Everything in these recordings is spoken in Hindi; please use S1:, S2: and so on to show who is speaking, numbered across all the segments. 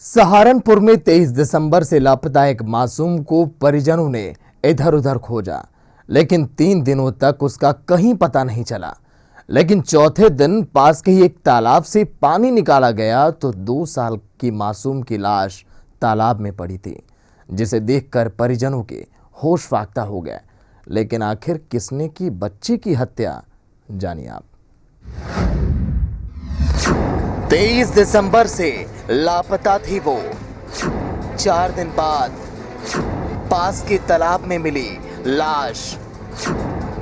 S1: सहारनपुर में 23 दिसंबर से लापता एक मासूम को परिजनों ने इधर उधर खोजा, लेकिन 3 दिनों तक उसका कहीं पता नहीं चला। लेकिन चौथे दिन पास के ही एक तालाब से पानी निकाला गया तो 2 साल की मासूम की लाश तालाब में पड़ी थी, जिसे देखकर परिजनों के होश फाख्ता हो गए। लेकिन आखिर किसने की बच्ची की हत्या, जानिए आप। 23 दिसंबर से लापता थी वो। 4 दिन बाद पास के तालाब में मिली लाश।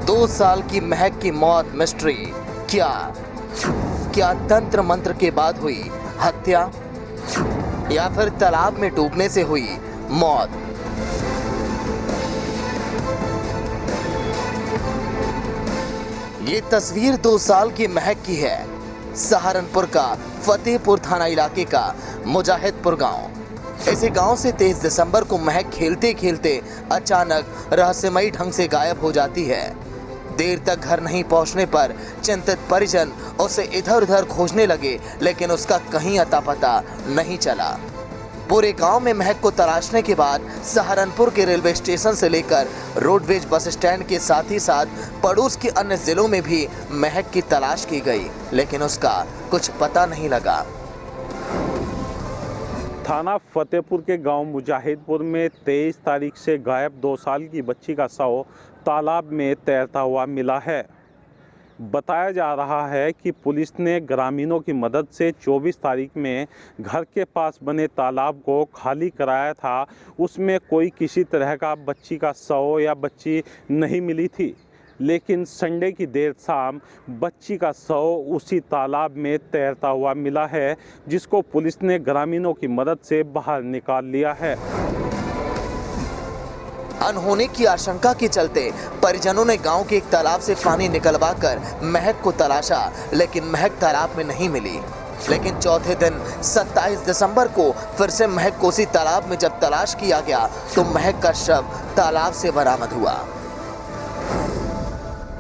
S1: 2 साल की महक की मौत मिस्ट्री। क्या तंत्र मंत्र के बाद हुई हत्या या फिर तालाब में डूबने से हुई मौत? ये तस्वीर 2 साल की महक की है। सहारनपुर का फतेहपुर थाना इलाके का मुजाहिदपुर गांव। इसी गांव से 23 दिसंबर को महक खेलते खेलते अचानक रहस्यमयी ढंग से गायब हो जाती है। देर तक घर नहीं पहुंचने पर चिंतित परिजन उसे इधर उधर खोजने लगे, लेकिन उसका कहीं अता पता नहीं चला। पूरे गांव में महक को तलाशने के बाद सहारनपुर के रेलवे स्टेशन से लेकर रोडवेज बस स्टैंड के साथ ही साथ पड़ोस के अन्य जिलों में भी महक की तलाश की गई, लेकिन उसका कुछ पता नहीं लगा।
S2: थाना फतेहपुर के गांव मुजाहिदपुर में 23 तारीख से गायब 2 साल की बच्ची का शव तालाब में तैरता हुआ मिला है। बताया जा रहा है कि पुलिस ने ग्रामीणों की मदद से 24 तारीख में घर के पास बने तालाब को खाली कराया था। उसमें कोई किसी तरह का बच्ची का शव या बच्ची नहीं मिली थी, लेकिन संडे की देर शाम बच्ची का शव उसी तालाब में तैरता हुआ मिला है, जिसको पुलिस ने ग्रामीणों की मदद से बाहर निकाल लिया है।
S1: अनहोनी की आशंका के चलते परिजनों ने गांव के एक तालाब से पानी निकलवाकर महक को तलाशा, लेकिन महक तालाब में नहीं मिली। लेकिन चौथे दिन 27 दिसंबर को फिर से महक को उसी तालाब में जब तलाश किया गया तो महक का शव तालाब से बरामद हुआ।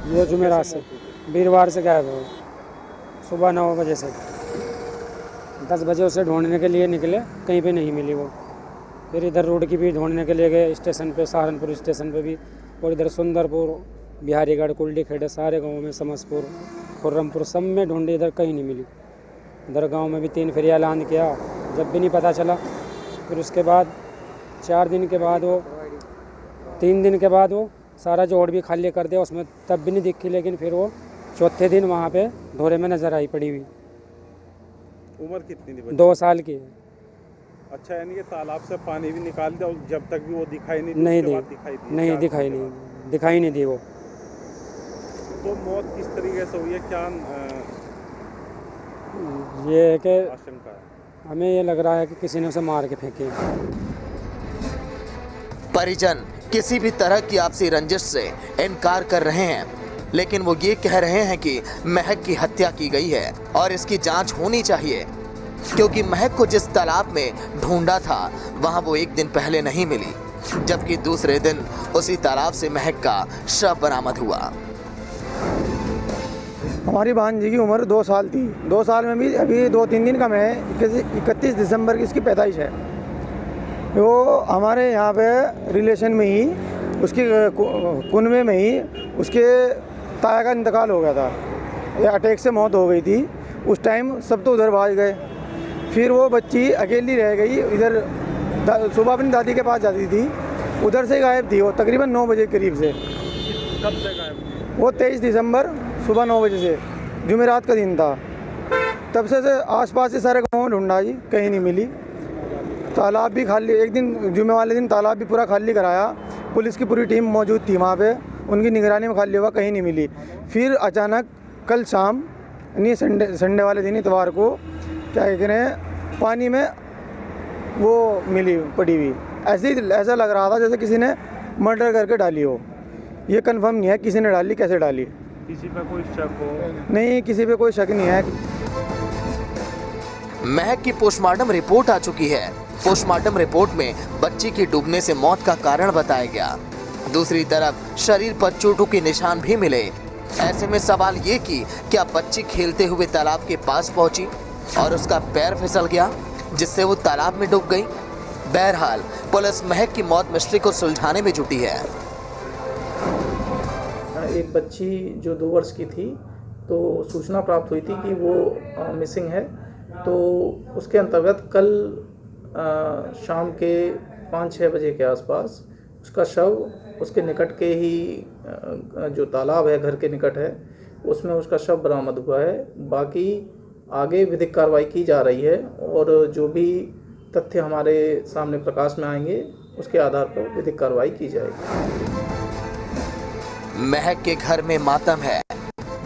S3: ये जुमेरात से वीरवार से गायब हो, सुबह 9 बजे से 10 बजे उसे ढूंढने के लिए निकले, कहीं पे नहीं मिली वो। फिर इधर रोड की भी ढूंढने के लिए गए, स्टेशन पे, सहारनपुर स्टेशन पे भी, और इधर सुंदरपुर, बिहारीगढ़, कुल्डी खेड़े, सारे गाँव में, समसपुर, खुर्रमपुर, सब में ढूंढी, इधर कहीं नहीं मिली। इधर गांव में भी 3 फेरिया ऐलान किया, जब भी नहीं पता चला। फिर उसके बाद 4 दिन के बाद वो 3 दिन के बाद वो सारा जोड़ भी खाली कर दिया, उसमें तब भी नहीं दिखी। लेकिन फिर वो चौथे दिन वहाँ पे ढोरे में नजर आई पड़ी हुई।
S2: उम्र कितनी थी?
S3: 2 साल की है।
S2: अच्छा, यानी कि तालाब से पानी भी निकाल दिया, जब तक भी वो दिखाई नहीं दी,
S3: नहीं दी,
S2: नहीं
S3: दिखाई नहीं दी वो।
S2: तो मौत किस तरीके से हुई है, क्या
S3: ये है कि
S2: आशंका है?
S3: हमें ये लग रहा है कि किसी ने उसे मार के फेंकी।
S1: परिजन किसी भी तरह की आपसी रंजिश से इनकार कर रहे हैं, लेकिन वो ये कह रहे हैं कि महक की हत्या की गई है और इसकी जांच होनी चाहिए, क्योंकि महक को जिस तालाब में ढूंढा था वहां वो 1 दिन पहले नहीं मिली, जबकि दूसरे दिन उसी तालाब से महक का शव बरामद हुआ।
S4: हमारी भांजी की उम्र 2 साल थी। 2 साल में भी अभी 2-3 दिन कम है। 31 दिसंबर की इसकी पैदाइश है। वो हमारे यहाँ पे रिलेशन में ही, उसके कुनबे में ही उसके ताया का इंतकाल हो गया था, या अटैक से मौत हो गई थी। उस टाइम सब तो उधर भाग गए, फिर वो बच्ची अकेली रह गई। इधर सुबह अपनी दादी के पास जाती थी, उधर से गायब थी वो तकरीबन 9 बजे करीब से।
S2: कब से गायब?
S4: वो 23 दिसंबर सुबह 9 बजे से, जुमेरात का दिन था। तब से आसपास से सारे गाँव में ढूंढा जी, कहीं नहीं मिली। तालाब भी खाली, एक दिन जुमे वाले दिन तालाब भी पूरा खाली कराया, पुलिस की पूरी टीम मौजूद थी वहाँ पे, उनकी निगरानी में खाली हुआ, कहीं नहीं मिली। फिर अचानक कल शाम, नहीं संडे वाले दिन, इतवार को, क्या कहते हैं, पानी में वो मिली पड़ी हुई। ऐसा लग रहा था जैसे किसी ने मर्डर करके डाली हो। ये कंफर्म नहीं है किसी ने डाली, कैसे डाली।
S2: किसी पे कोई शक हो?
S4: नहीं, किसी पे कोई शक नहीं है।
S1: महक की पोस्टमार्टम रिपोर्ट आ चुकी है। पोस्टमार्टम रिपोर्ट में बच्ची की डूबने से मौत का कारण बताया गया। दूसरी तरफ शरीर पर चोटों के निशान भी मिले। ऐसे में सवाल ये कि क्या बच्ची खेलते हुए तालाब के पास पहुंची और उसका पैर फिसल गया, जिससे वो तालाब में डूब गई। बहरहाल पुलिस महक की मौत मिस्ट्री को सुलझाने में जुटी है।
S5: एक बच्ची जो 2 वर्ष की थी, तो सूचना प्राप्त हुई थी कि वो मिसिंग है। तो उसके अंतर्गत कल शाम के 5-6 बजे के आसपास उसका शव उसके निकट के ही जो तालाब है घर के निकट है, उसमें उसका शव बरामद हुआ है। बाकी आगे विधिक कार्रवाई की जा रही है और जो भी तथ्य हमारे सामने प्रकाश में आएंगे उसके आधार पर विधिक कार्रवाई की जाएगी।
S1: महक के घर में मातम है।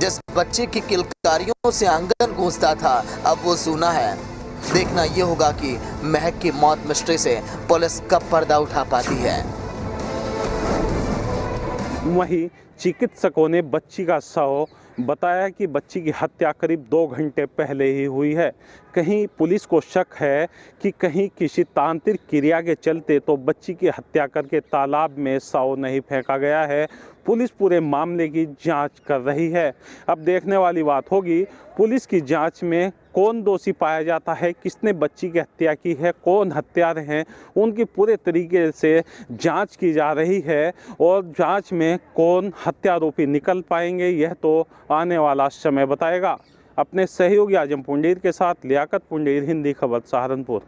S1: जिस बच्चे की किलकारियों से आंगन गूंजता था, अब वो सूना है। देखना ये होगा कि महक की मौत मिस्ट्री से पुलिस कब पर्दा उठा पाती है।
S2: वहीं चिकित्सकों ने बच्ची का शव बताया कि बच्ची की हत्या करीब 2 घंटे पहले ही हुई है। कहीं पुलिस को शक है कि कहीं किसी तांत्रिक क्रिया के चलते तो बच्ची की हत्या करके तालाब में शव नहीं फेंका गया है। पुलिस पूरे मामले की जांच कर रही है। अब देखने वाली बात होगी पुलिस की जांच में कौन दोषी पाया जाता है, किसने बच्ची की हत्या की है, कौन हत्यारे हैं, उनकी पूरे तरीके से जांच की जा रही है और जांच में कौन हत्यारोपी निकल पाएंगे यह तो आने वाला समय बताएगा। अपने सहयोगी आजम पुंडीर के साथ लियाकत पुंडीर, हिंदी खबर, सहारनपुर।